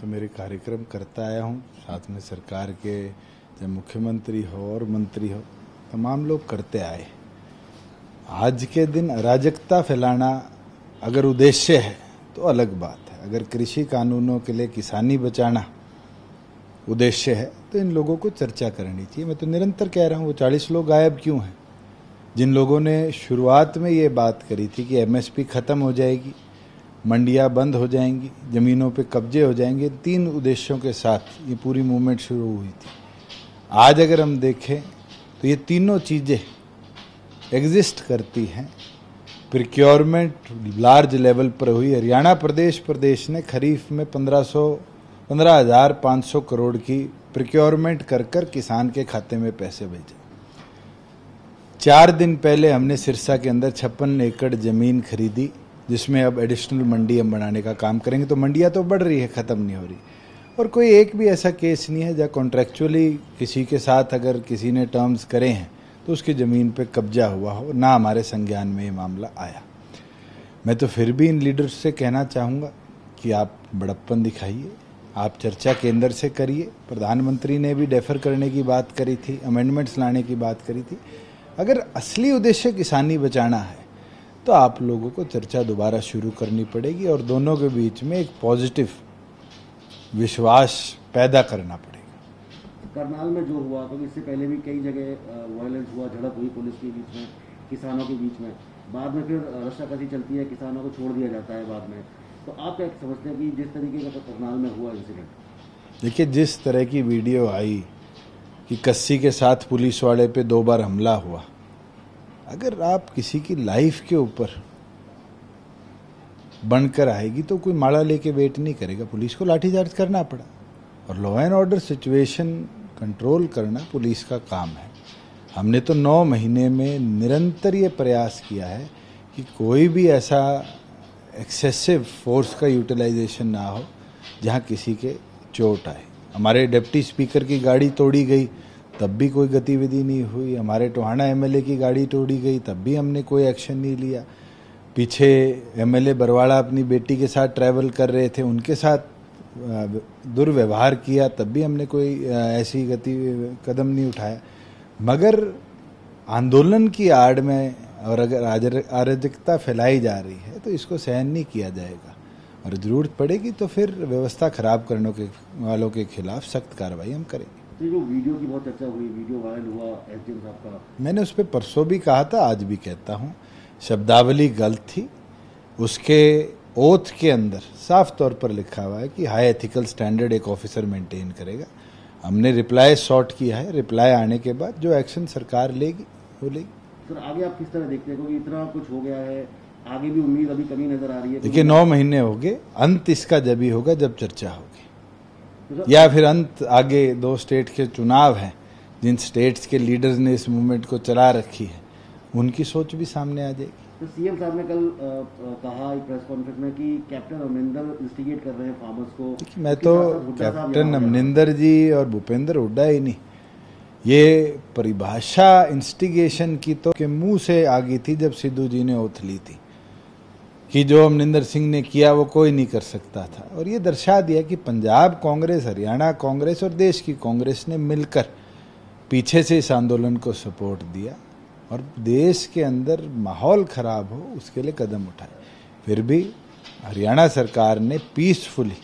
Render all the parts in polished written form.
तो मेरे कार्यक्रम करता आया हूँ, साथ में सरकार के चाहे मुख्यमंत्री हो और मंत्री हो, तमाम लोग करते आए। आज के दिन अराजकता फैलाना अगर उद्देश्य है तो अलग बात है। अगर कृषि कानूनों के लिए किसानी बचाना उद्देश्य है तो इन लोगों को चर्चा करनी चाहिए। मैं तो निरंतर कह रहा हूँ, वो 40 लोग गायब क्यों हैं? जिन लोगों ने शुरुआत में ये बात करी थी कि एमएसपी ख़त्म हो जाएगी, मंडियाँ बंद हो जाएंगी, ज़मीनों पे कब्जे हो जाएंगे, 3 उद्देश्यों के साथ ये पूरी मूवमेंट शुरू हुई थी। आज अगर हम देखें तो ये तीनों चीज़ें एग्जिस्ट करती हैं। प्रिक्योरमेंट लार्ज लेवल पर हुई। हरियाणा प्रदेश ने खरीफ में 15,500 करोड़ की प्रिक्योरमेंट कर किसान के खाते में पैसे भेजे। 4 दिन पहले हमने सिरसा के अंदर 56 एकड़ ज़मीन खरीदी, जिसमें अब एडिशनल मंडी हम बनाने का काम करेंगे। तो मंडियाँ तो बढ़ रही है, ख़त्म नहीं हो रही। और कोई एक भी ऐसा केस नहीं है जहाँ कॉन्ट्रेक्चुअली किसी के साथ अगर किसी ने टर्म्स करे हैं तो उसकी ज़मीन पे कब्जा हुआ हो, ना हमारे संज्ञान में ये मामला आया। मैं तो फिर भी इन लीडर्स से कहना चाहूँगा कि आप बड़प्पन दिखाइए, आप चर्चा केंद्र से करिए। प्रधानमंत्री ने भी डेफर करने की बात करी थी, अमेंडमेंट्स लाने की बात करी थी। अगर असली उद्देश्य किसानी बचाना है तो आप लोगों को चर्चा दोबारा शुरू करनी पड़ेगी और दोनों के बीच में एक पॉजिटिव विश्वास पैदा करना पड़ेगा। करनाल में जो हुआ, तो इससे पहले भी कई जगह वायलेंस हुआ, झड़प हुई पुलिस के बीच में, किसानों के बीच में, बाद में फिर रस्साकसी चलती है, किसानों को छोड़ दिया जाता है बाद में। तो आप क्या समझते हैं कि जिस तरीके का करनाल में हुआ इंसिडेंट? देखिए, जिस तरह की वीडियो आई कि कस्सी के साथ पुलिस वाले पे 2 बार हमला हुआ, अगर आप किसी की लाइफ के ऊपर बनकर आएगी तो कोई माला लेके वेट नहीं करेगा। पुलिस को लाठीचार्ज करना पड़ा और law and order situation control करना पुलिस का काम है। हमने तो 9 महीने में निरंतर ये प्रयास किया है कि कोई भी ऐसा एक्सेसिव फोर्स का यूटिलाइजेशन ना हो जहाँ किसी के चोट आए। हमारे डिप्टी स्पीकर की गाड़ी तोड़ी गई तब भी कोई गतिविधि नहीं हुई। हमारे टोहाना एमएलए की गाड़ी तोड़ी गई तब भी हमने कोई एक्शन नहीं लिया। पीछे एमएलए बरवाड़ा अपनी बेटी के साथ ट्रैवल कर रहे थे, उनके साथ दुर्व्यवहार किया तब भी हमने कोई ऐसी कदम नहीं उठाया। मगर आंदोलन की आड़ में और अगर अराजकता फैलाई जा रही है तो इसको सहन नहीं किया जाएगा और ज़रूरत पड़ेगी तो फिर व्यवस्था खराब करने वालों के खिलाफ सख्त कार्रवाई हम करेंगे। तो जो वीडियो की बहुत चर्चा हुई, वीडियो वायरल हुआ एसडीएम साहब का, मैंने उस पर परसों भी कहा था, आज भी कहता हूँ, शब्दावली गलत थी। उसके ओथ के अंदर साफ तौर पर लिखा हुआ है कि हाई एथिकल स्टैंडर्ड एक ऑफिसर मेंटेन करेगा। हमने रिप्लाई सॉर्ट किया है, रिप्लाई आने के बाद जो एक्शन सरकार लेगी वो लेगी। सर आगे आप किस तरह देखते हैं, क्योंकि इतना कुछ हो गया है, आगे भी उम्मीद अभी कमी नजर आ रही है? देखिए, 9 महीने हो गए, अंत इसका जब ही होगा जब चर्चा होगी, या फिर अंत आगे 2 स्टेट के चुनाव हैं, जिन स्टेट्स के लीडर्स ने इस मूवमेंट को चला रखी है उनकी सोच भी सामने आ जाएगी। तो सीएम साहब ने कल कहा एक प्रेस कॉन्फ्रेंस में कि कैप्टन अमरिंदर इंस्टिगेट कर रहे हैं फार्मर्स को। मैं तो कैप्टन अमरिंदर जी और भूपेंद्र हुड्डा ही नहीं, ये परिभाषा इंस्टिगेशन की तो के मुंह से आ गई थी जब सिद्धू जी ने ओथ ली थी कि जो अमरिंदर सिंह ने किया वो कोई नहीं कर सकता था। और ये दर्शा दिया कि पंजाब कांग्रेस, हरियाणा कांग्रेस और देश की कांग्रेस ने मिलकर पीछे से इस आंदोलन को सपोर्ट दिया और देश के अंदर माहौल खराब हो उसके लिए कदम उठाए। फिर भी हरियाणा सरकार ने पीसफुली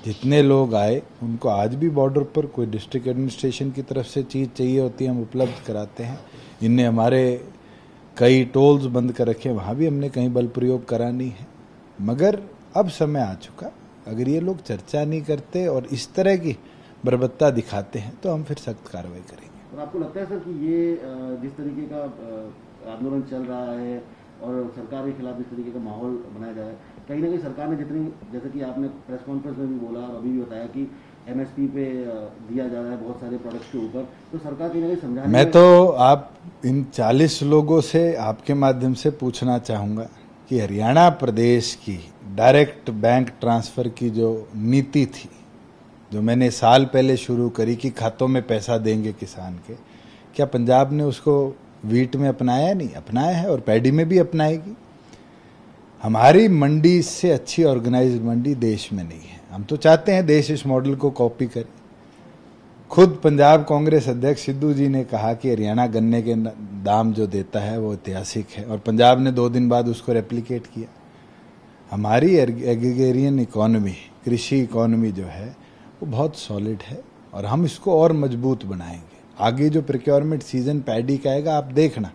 जितने लोग आए उनको आज भी बॉर्डर पर कोई डिस्ट्रिक्ट एडमिनिस्ट्रेशन की तरफ से चीज़ चाहिए होती है हम उपलब्ध कराते हैं। इनने हमारे कई टोल्स बंद कर रखे, वहाँ भी हमने कहीं बल प्रयोग करा नहीं है। मगर अब समय आ चुका, अगर ये लोग चर्चा नहीं करते और इस तरह की बर्बरता दिखाते हैं तो हम फिर सख्त कार्रवाई करेंगे। और आपको लगता है सर कि ये जिस तरीके का आंदोलन चल रहा है और सरकार के खिलाफ जिस तरीके का माहौल बनाया जा रहा है, कहीं ना कहीं सरकार ने जितनी, जैसे कि आपने प्रेस कॉन्फ्रेंस में भी बोला और अभी भी बताया कि एमएसपी पे दिया जा रहा है बहुत सारे प्रोडक्ट्स के ऊपर, तो सरकार कहीं ना कहीं समझाने मैं तो आप इन 40 लोगों से आपके माध्यम से पूछना चाहूँगा कि हरियाणा प्रदेश की डायरेक्ट बैंक ट्रांसफ़र की जो नीति थी, जो मैंने साल पहले शुरू करी कि खातों में पैसा देंगे किसान के, क्या पंजाब ने उसको वीट में अपनाया? नहीं अपनाया है और पैडी में भी अपनाएगी। हमारी मंडी से अच्छी ऑर्गेनाइज्ड मंडी देश में नहीं है। हम तो चाहते हैं देश इस मॉडल को कॉपी करे। खुद पंजाब कांग्रेस अध्यक्ष सिद्धू जी ने कहा कि हरियाणा गन्ने के दाम जो देता है वो ऐतिहासिक है, और पंजाब ने 2 दिन बाद उसको रेप्लिकेट किया। हमारी एग्रीगेरियन इकोनॉमी, कृषि इकोनॉमी जो है वो बहुत सॉलिड है, और हम इसको और मजबूत बनाएंगे। आगे जो प्रोक्योरमेंट सीजन पैडी का आएगा, आप देखना,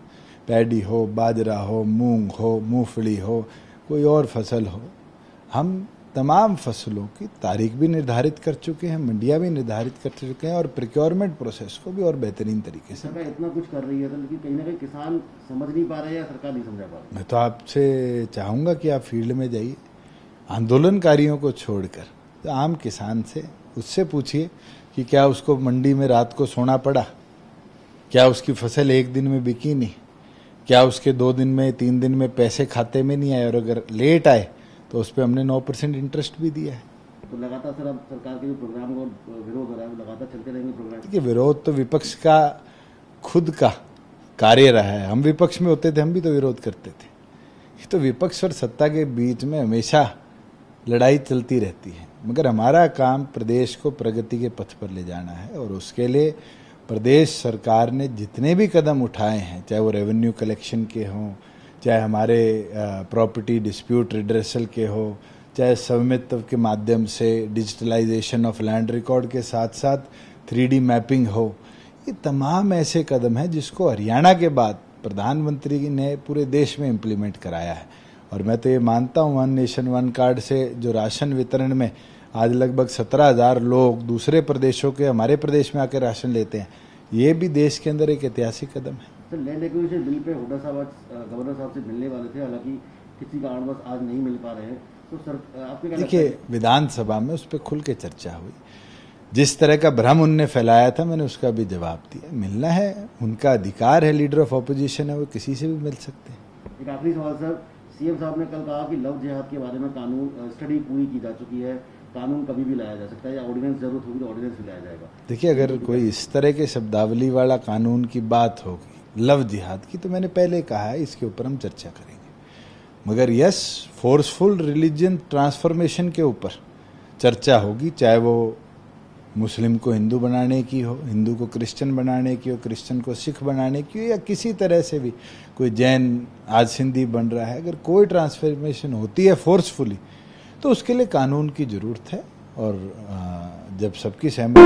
पैडी हो, बाजरा हो, मूंग हो, मूंगफली हो, कोई और फसल हो, हम तमाम फसलों की तारीख भी निर्धारित कर चुके हैं, मंडियां भी निर्धारित कर चुके हैं, और प्रोक्योरमेंट प्रोसेस को भी और बेहतरीन तरीके से। सरकार इतना कुछ कर रही है तो लेकिन कहीं ना कहीं किसान समझ नहीं पा रहे या सरकार नहीं समझा पा रही। मैं तो आपसे चाहूँगा कि आप फील्ड में जाइए, आंदोलनकारियों को छोड़कर तो आम किसान से, उससे पूछिए कि क्या उसको मंडी में रात को सोना पड़ा, क्या उसकी फसल 1 दिन में बिकी नहीं, क्या उसके 2 दिन में 3 दिन में पैसे खाते में नहीं आए, और अगर लेट आए तो उस पर हमने 9% इंटरेस्ट भी दिया है। तो लगातार सर अब सरकार के जो प्रोग्राम का विरोध हो रहा है वो लगातार चलते रहेंगे प्रोग्राम। देखिए, विरोध तो विपक्ष का खुद का कार्य रहा है। हम विपक्ष में होते थे, हम भी तो विरोध करते थे। ये तो विपक्ष और सत्ता के बीच में हमेशा लड़ाई चलती रहती है, मगर हमारा काम प्रदेश को प्रगति के पथ पर ले जाना है, और उसके लिए प्रदेश सरकार ने जितने भी कदम उठाए हैं, चाहे वो रेवेन्यू कलेक्शन के हों, चाहे हमारे प्रॉपर्टी डिस्प्यूट रिड्रेसल के हो, चाहे स्वामित्व के माध्यम से डिजिटलाइजेशन ऑफ लैंड रिकॉर्ड के साथ साथ 3D मैपिंग हो, ये तमाम ऐसे कदम हैं जिसको हरियाणा के बाद प्रधानमंत्री ने पूरे देश में इम्प्लीमेंट कराया है। और मैं तो ये मानता हूँ, वन नेशन वन कार्ड से जो राशन वितरण में आज लगभग 17,000 लोग दूसरे प्रदेशों के हमारे प्रदेश में आकर राशन लेते हैं, ये भी देश के अंदर एक ऐतिहासिक कदम है। Sir, land acquisition bill pay Hooda साहब आज गवर्नर साहब से मिलने वाले थे, हालांकि किसी कारणवश आज नहीं मिल पा रहे हैं, तो सर आपके क्या लगता है? देखिए, विधानसभा में उस पर खुल के चर्चा हुई, जिस तरह का भ्रम उनने फैलाया था मैंने उसका भी जवाब दिया। मिलना है, उनका अधिकार है, लीडर ऑफ ऑपोजिशन है, वो किसी से भी मिल सकते हैं। एक आखिरी सवाल सर, सीएम साहब ने कल कहा कि लव जिहाद के बारे में कानून स्टडी पूरी की जा चुकी है, कानून कभी भी लाया जा सकता है, या ऑर्डिनेंस जरूरत होगी तो ऑर्डिनेंस भी लाया जाएगा। देखिए, अगर कोई इस तरह के शब्दावली वाला कानून की बात होगी लव जिहाद की, तो मैंने पहले कहा है इसके ऊपर हम चर्चा करेंगे, मगर यस, फोर्सफुल रिलीजन ट्रांसफॉर्मेशन के ऊपर चर्चा होगी, चाहे वो मुस्लिम को हिंदू बनाने की हो, हिंदू को क्रिश्चियन बनाने की हो, क्रिश्चियन को सिख बनाने की हो, या किसी तरह से भी कोई जैन आज सिंधी बन रहा है, अगर कोई ट्रांसफॉर्मेशन होती है फोर्सफुली तो उसके लिए कानून की ज़रूरत है, और जब सबकी सहमति